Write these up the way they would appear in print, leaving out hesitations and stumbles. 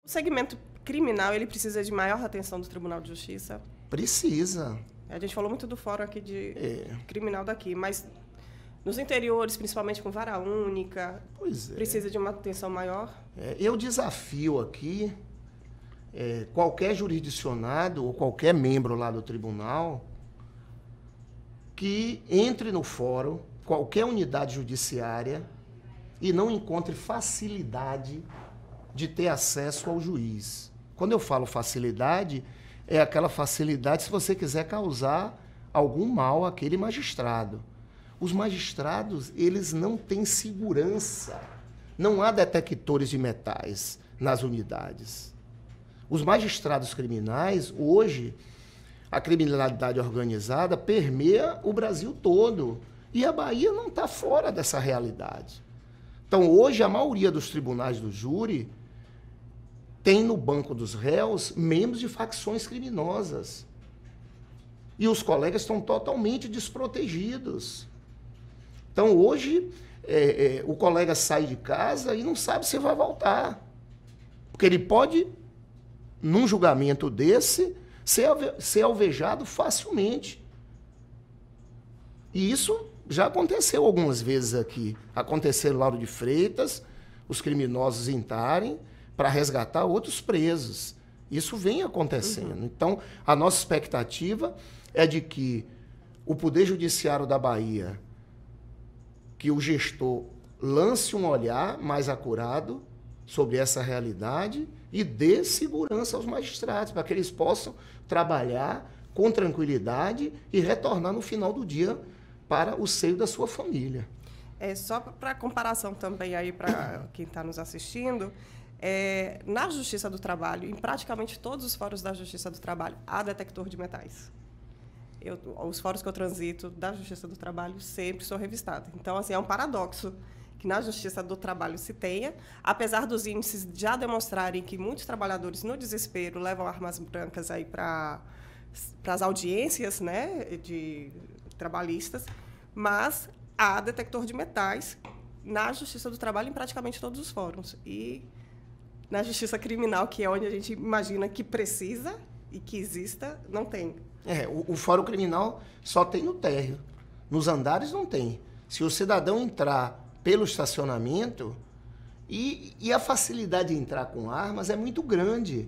O segmento criminal, ele precisa de maior atenção do Tribunal de Justiça? Precisa. A gente falou muito do fórum aqui de criminal daqui, mas nos interiores, principalmente com vara única, precisa de uma atenção maior? Eu desafio aqui qualquer jurisdicionado ou qualquer membro lá do tribunal que entre no fórum, qualquer unidade judiciária, e não encontre facilidade de ter acesso ao juiz. Quando eu falo facilidade, é aquela facilidade se você quiser causar algum mal àquele magistrado. Os magistrados, eles não têm segurança. Não há detectores de metais nas unidades. Os magistrados criminais, hoje, a criminalidade organizada permeia o Brasil todo. E a Bahia não está fora dessa realidade. Então, hoje, a maioria dos tribunais do júri tem no banco dos réus membros de facções criminosas. E os colegas estão totalmente desprotegidos. Então, hoje, o colega sai de casa e não sabe se vai voltar. Porque ele pode, num julgamento desse, ser alvejado facilmente. E isso já aconteceu algumas vezes aqui. Aconteceu em Lauro de Freitas, os criminosos entrarem para resgatar outros presos. Isso vem acontecendo. Então, a nossa expectativa é de que o Poder Judiciário da Bahia, que o gestor lance um olhar mais acurado sobre essa realidade e dê segurança aos magistrados, para que eles possam trabalhar com tranquilidade e retornar no final do dia para o seio da sua família. Só para comparação também aí para quem está nos assistindo, na Justiça do Trabalho, em praticamente todos os fóruns da Justiça do Trabalho, há detector de metais. Os fóruns que eu transito da Justiça do Trabalho sempre sou revistada. Então, assim, é um paradoxo que na Justiça do Trabalho se tenha, apesar dos índices já demonstrarem que muitos trabalhadores, no desespero, levam armas brancas aí para as audiências, né, de trabalhistas, mas há detector de metais na Justiça do Trabalho em praticamente todos os fóruns. E na Justiça Criminal, que é onde a gente imagina que precisa e que exista, não tem. O fórum criminal só tem no térreo. Nos andares não tem. Se o cidadão entrar pelo estacionamento, e a facilidade de entrar com armas é muito grande.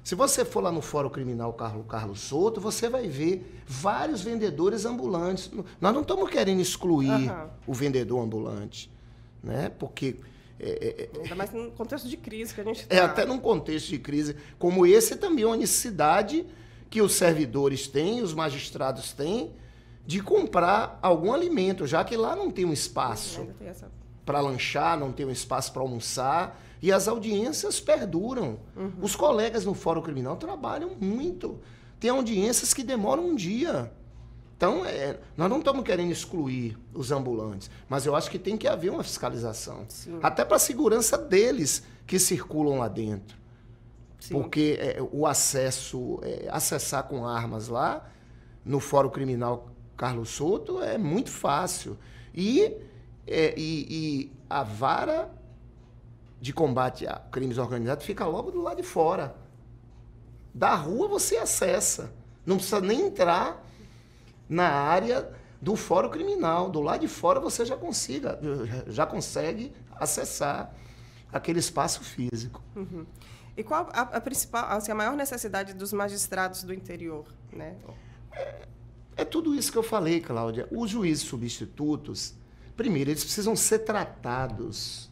Se você for lá no Fórum Criminal Carlos Souto, você vai ver vários vendedores ambulantes. Nós não estamos querendo excluir o vendedor ambulante, né? Porque... Ainda mais num contexto de crise que a gente está. Até num contexto de crise como esse, também é uma necessidade que os servidores têm, os magistrados têm, de comprar algum alimento, já que lá não tem um espaço para lanchar, não tem um espaço para almoçar, e as audiências perduram. Os colegas no Fórum Criminal trabalham muito. Tem audiências que demoram um dia. Então, nós não estamos querendo excluir os ambulantes, mas eu acho que tem que haver uma fiscalização. Sim. Até para a segurança deles que circulam lá dentro. Sim. Porque acessar com armas lá, no Fórum Criminal Carlos Souto, é muito fácil. E a vara de combate a crimes organizados fica logo do lado de fora. Da rua você acessa. Não precisa nem entrar na área do Fórum Criminal. Do lado de fora você já consegue acessar aquele espaço físico. E qual a principal, assim, a maior necessidade dos magistrados do interior, né? É tudo isso que eu falei, Cláudia. Os juízes substitutos, primeiro, eles precisam ser tratados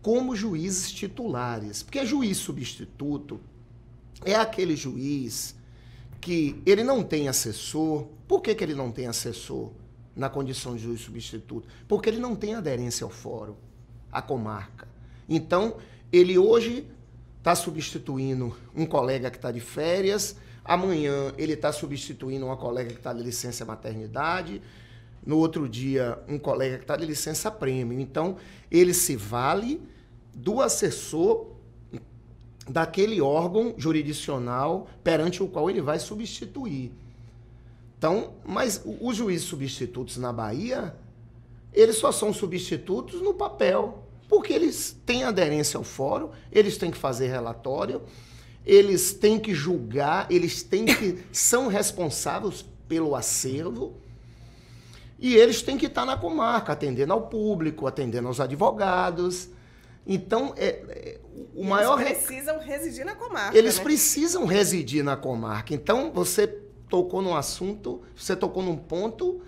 como juízes titulares. Porque juiz substituto é aquele juiz que ele não tem assessor. Por que ele não tem assessor na condição de juiz substituto? Porque ele não tem aderência ao fórum, à comarca. Então, ele hoje está substituindo um colega que está de férias, amanhã ele está substituindo uma colega que está de licença maternidade, no outro dia um colega que está de licença prêmio. Então, ele se vale do assessor daquele órgão jurisdicional perante o qual ele vai substituir. Então, mas os juízes substitutos na Bahia, eles só são substitutos no papel. Porque eles têm aderência ao fórum, eles têm que fazer relatório, eles têm que julgar, são responsáveis pelo acervo, e eles têm que estar na comarca, atendendo ao público, atendendo aos advogados. Então, o maior... Eles precisam residir na comarca, Eles né? precisam residir na comarca. Então, você tocou num assunto, você tocou num ponto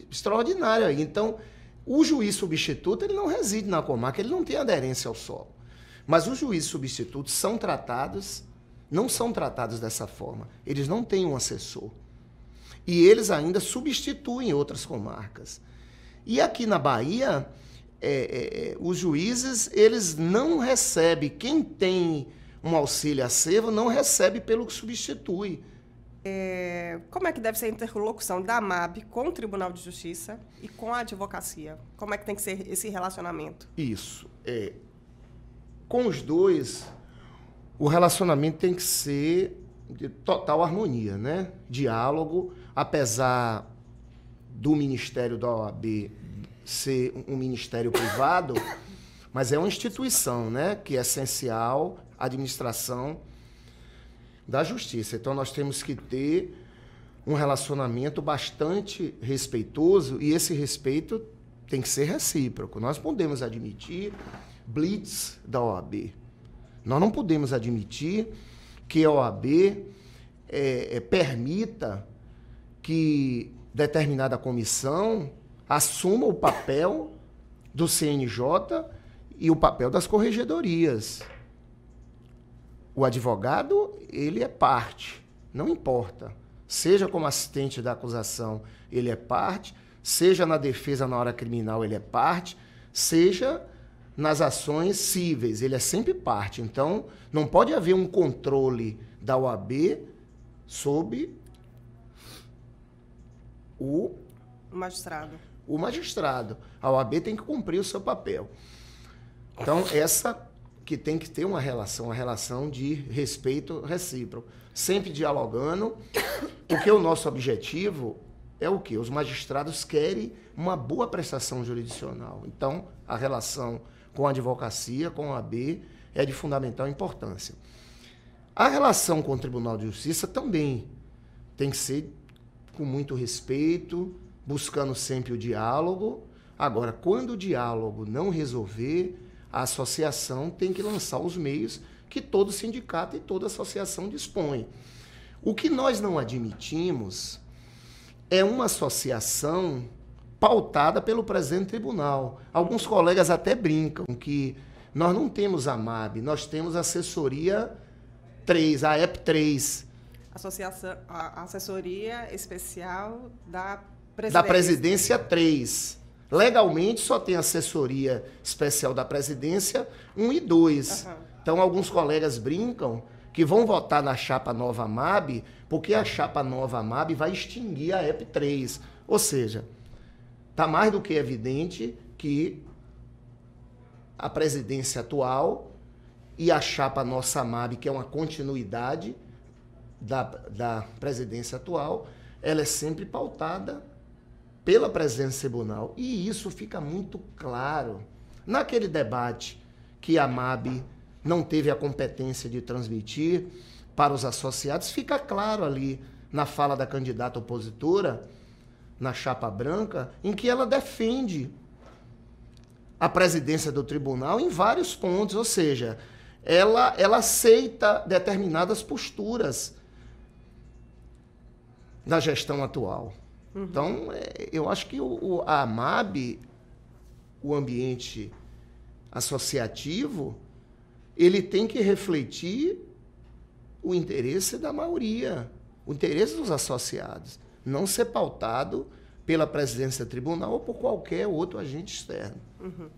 extraordinário aí. Então, o juiz substituto, ele não reside na comarca, ele não tem aderência ao solo. Mas os juízes substitutos não são tratados dessa forma. Eles não têm um assessor. E eles ainda substituem outras comarcas. E aqui na Bahia, os juízes, eles não recebem, quem tem um auxílio acervo não recebe pelo que substitui. Como é que deve ser a interlocução da AMAB com o Tribunal de Justiça e com a advocacia? Como é que tem que ser esse relacionamento? Isso. Com os dois, o relacionamento tem que ser de total harmonia, né? Diálogo, apesar do Ministério da OAB ser um ministério privado, mas é uma instituição, né? Que é essencial à administração da justiça. Então, nós temos que ter um relacionamento bastante respeitoso e esse respeito tem que ser recíproco. Nós podemos admitir blitz da OAB. Nós não podemos admitir que a OAB permita que determinada comissão assuma o papel do CNJ e o papel das corregedorias. O advogado, ele é parte, não importa. Seja como assistente da acusação, ele é parte, seja na defesa na hora criminal, ele é parte, seja nas ações cíveis, ele é sempre parte. Então, não pode haver um controle da OAB sobre o magistrado. A OAB tem que cumprir o seu papel. Então, essa que tem que ter uma relação de respeito recíproco, sempre dialogando, porque o nosso objetivo é o quê? Os magistrados querem uma boa prestação jurisdicional. Então, a relação com a advocacia, com a OAB, é de fundamental importância. A relação com o Tribunal de Justiça também tem que ser com muito respeito, buscando sempre o diálogo. Agora, quando o diálogo não resolver, a associação tem que lançar os meios que todo sindicato e toda associação dispõe. O que nós não admitimos é uma associação pautada pelo presidente do tribunal. Alguns colegas até brincam que nós não temos a AMAB, nós temos a assessoria 3, a EP3. A assessoria especial da presidência. Da presidência 3. Legalmente só tem assessoria especial da presidência 1 e 2. Uhum. Então alguns colegas brincam que vão votar na chapa nova AMAB, porque a chapa nova AMAB vai extinguir a EP3. Ou seja, está mais do que evidente que a presidência atual e a chapa nossa AMAB, que é uma continuidade da presidência atual, ela é sempre pautada pela presidência do tribunal. E isso fica muito claro naquele debate que a AMAB não teve a competência de transmitir para os associados. Fica claro ali na fala da candidata opositora, na chapa branca, em que ela defende a presidência do tribunal em vários pontos, ou seja, ela aceita determinadas posturas da gestão atual. Uhum. Então, eu acho que a AMAB, o ambiente associativo, ele tem que refletir o interesse da maioria, o interesse dos associados, não ser pautado pela presidência do tribunal ou por qualquer outro agente externo. Uhum.